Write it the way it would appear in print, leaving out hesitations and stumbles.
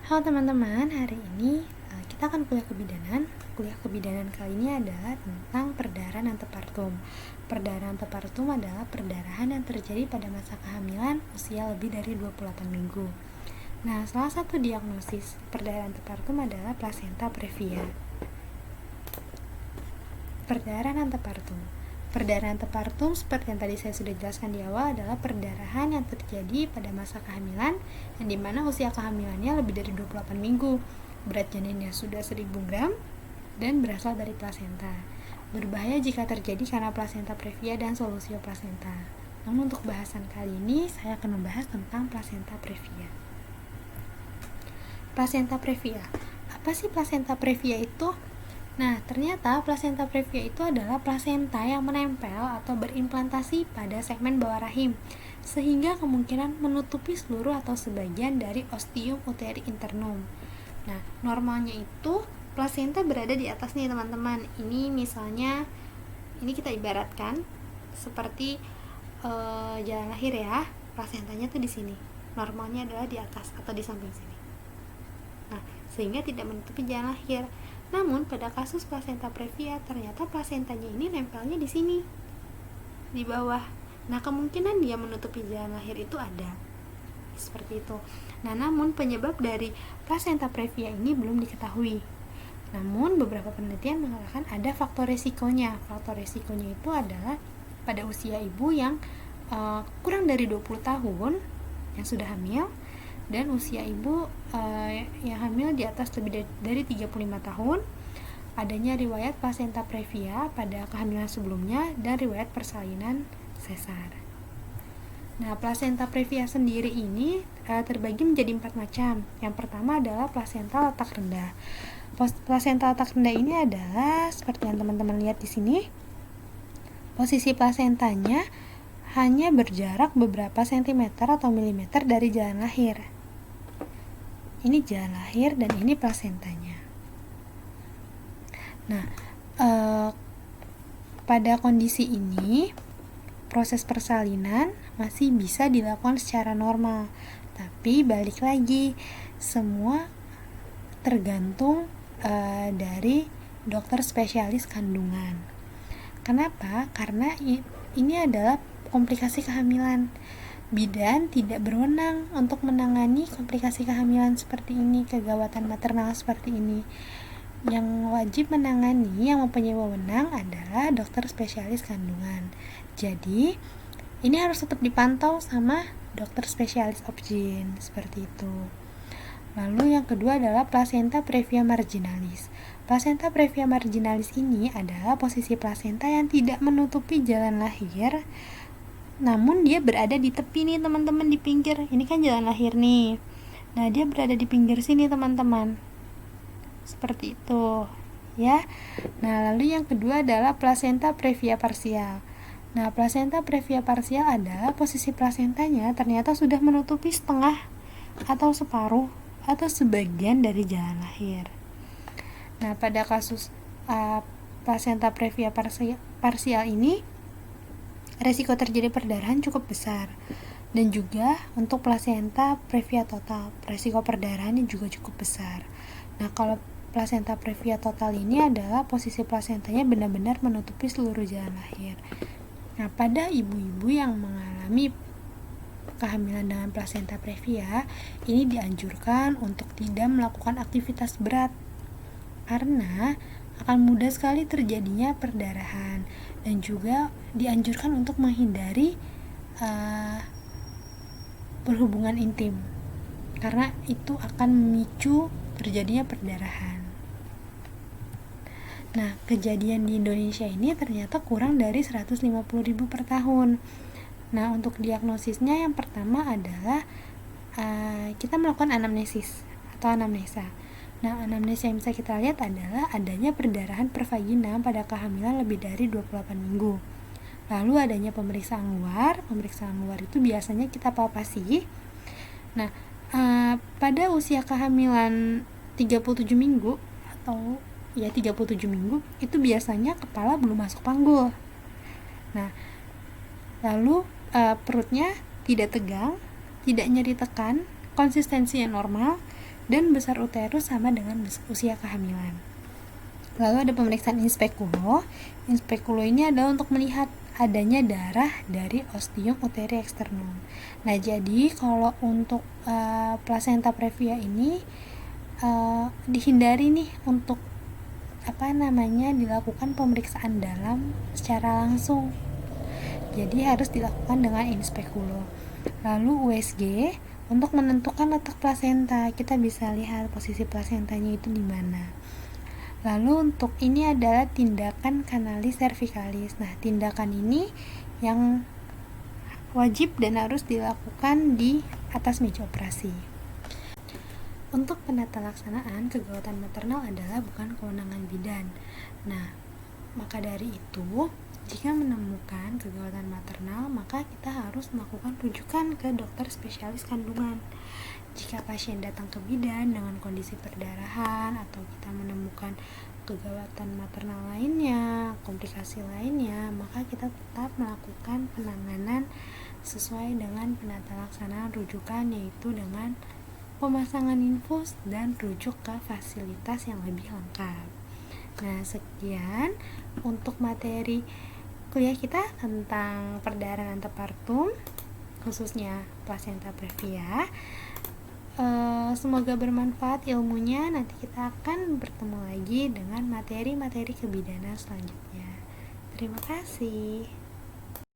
Halo teman-teman, hari ini kita akan kuliah kebidanan. Kuliah kebidanan kali ini adalah tentang perdarahan antepartum. Perdarahan antepartum adalah perdarahan yang terjadi pada masa kehamilan usia lebih dari 28 minggu. Nah, salah satu diagnosis perdarahan antepartum adalah placenta previa. Perdarahan antepartum. Perdarahan antepartum seperti yang tadi saya sudah jelaskan di awal adalah perdarahan yang terjadi pada masa kehamilan yang dimana usia kehamilannya lebih dari 28 minggu, berat janinnya sudah 1000 gram dan berasal dari plasenta. Berbahaya jika terjadi karena placenta previa dan solusio plasenta. Namun untuk bahasan kali ini saya akan membahas tentang placenta previa. Placenta previa. Apa sih placenta previa itu? Nah, ternyata placenta previa itu adalah plasenta yang menempel atau berimplantasi pada segmen bawah rahim, sehingga kemungkinan menutupi seluruh atau sebagian dari ostium uteri internum. Nah, normalnya itu plasenta berada di atas nih teman-teman. Ini misalnya, ini kita ibaratkan seperti jalan lahir ya, plasentanya tuh di sini. Normalnya adalah di atas atau di samping sini. Nah, sehingga tidak menutupi jalan lahir. Namun pada kasus placenta previa ternyata plasentanya ini nempelnya di sini, di bawah. Nah, kemungkinan dia menutupi jalan lahir itu ada. Seperti itu. Nah, namun penyebab dari placenta previa ini belum diketahui. Namun beberapa penelitian mengatakan ada faktor resikonya. Faktor resikonya itu adalah pada usia ibu yang kurang dari 20 tahun yang sudah hamil, dan usia ibu yang hamil di atas lebih dari 35 tahun, adanya riwayat placenta previa pada kehamilan sebelumnya, dan riwayat persalinan sesar. Nah, placenta previa sendiri ini terbagi menjadi 4 macam. Yang pertama adalah placenta letak rendah. Placenta letak rendah ini adalah seperti yang teman-teman lihat di sini. Posisi plasentanya hanya berjarak beberapa sentimeter atau milimeter dari jalan lahir. Ini jalan lahir dan ini plasentanya. Nah, pada kondisi ini proses persalinan masih bisa dilakukan secara normal. Tapi balik lagi, semua tergantung dari dokter spesialis kandungan. Kenapa? Karena ini adalah komplikasi kehamilan. Bidan tidak berwenang untuk menangani komplikasi kehamilan seperti ini, kegawatan maternal seperti ini. Yang wajib menangani, yang mempunyai wewenang adalah dokter spesialis kandungan. Jadi, ini harus tetap dipantau sama dokter spesialis obgyn, seperti itu. Lalu yang kedua adalah placenta previa marginalis. Placenta previa marginalis ini adalah posisi plasenta yang tidak menutupi jalan lahir, namun dia berada di tepi nih teman-teman, di pinggir. Ini kan jalan lahir nih. Nah, dia berada di pinggir sini teman-teman. Seperti itu ya. Nah, lalu yang kedua adalah placenta previa parsial. Nah, placenta previa parsial adalah posisi plasentanya ternyata sudah menutupi setengah atau separuh atau sebagian dari jalan lahir. Nah, pada kasus placenta previa parsial ini resiko terjadi perdarahan cukup besar, dan juga untuk placenta previa total resiko perdarahannya juga cukup besar. Nah, kalau placenta previa total ini adalah posisi plasentanya benar-benar menutupi seluruh jalan lahir. Nah, pada ibu-ibu yang mengalami kehamilan dengan placenta previa, ini dianjurkan untuk tidak melakukan aktivitas berat karena akan mudah sekali terjadinya perdarahan, dan juga dianjurkan untuk menghindari berhubungan intim karena itu akan memicu terjadinya perdarahan. Nah, kejadian di Indonesia ini ternyata kurang dari 150.000 per tahun. Nah, untuk diagnosisnya yang pertama adalah kita melakukan anamnesis atau anamnesa. Nah, anamnesa yang bisa kita lihat adalah adanya perdarahan per vagina pada kehamilan lebih dari 28 minggu. Lalu adanya pemeriksaan luar. Pemeriksaan luar itu biasanya kita palpasi. Nah, pada usia kehamilan 37 minggu atau 37 minggu itu biasanya kepala belum masuk panggul. Nah, lalu perutnya tidak tegang, tidak nyeri tekan, konsistensi yang normal, dan besar uterus sama dengan usia kehamilan. Lalu ada pemeriksaan inspekulo. Inspekulo ini adalah untuk melihat adanya darah dari ostium uteri externum. Nah, jadi kalau untuk plasenta previa ini dihindari nih untuk dilakukan pemeriksaan dalam secara langsung. Jadi harus dilakukan dengan inspekulo. Lalu USG untuk menentukan letak plasenta, kita bisa lihat posisi plasentanya itu di mana. Lalu untuk ini adalah tindakan kanalis cervicalis. Nah, tindakan ini yang wajib dan harus dilakukan di atas meja operasi. Untuk penata laksanaan kegawatan maternal adalah bukan kewenangan bidan. Nah, maka dari itu, jika menemukan kegawatan maternal, maka kita harus melakukan rujukan ke dokter spesialis kandungan. Jika pasien datang ke bidan dengan kondisi perdarahan atau kita menemukan kegawatan maternal lainnya, komplikasi lainnya, maka kita tetap melakukan penanganan sesuai dengan penata laksanaan rujukan, yaitu dengan pemasangan infus dan rujuk ke fasilitas yang lebih lengkap. Nah, sekian untuk materi kuliah kita tentang perdarahan antepartum, khususnya plasenta previa. Semoga bermanfaat ilmunya. Nanti kita akan bertemu lagi dengan materi-materi kebidanan selanjutnya. Terima kasih.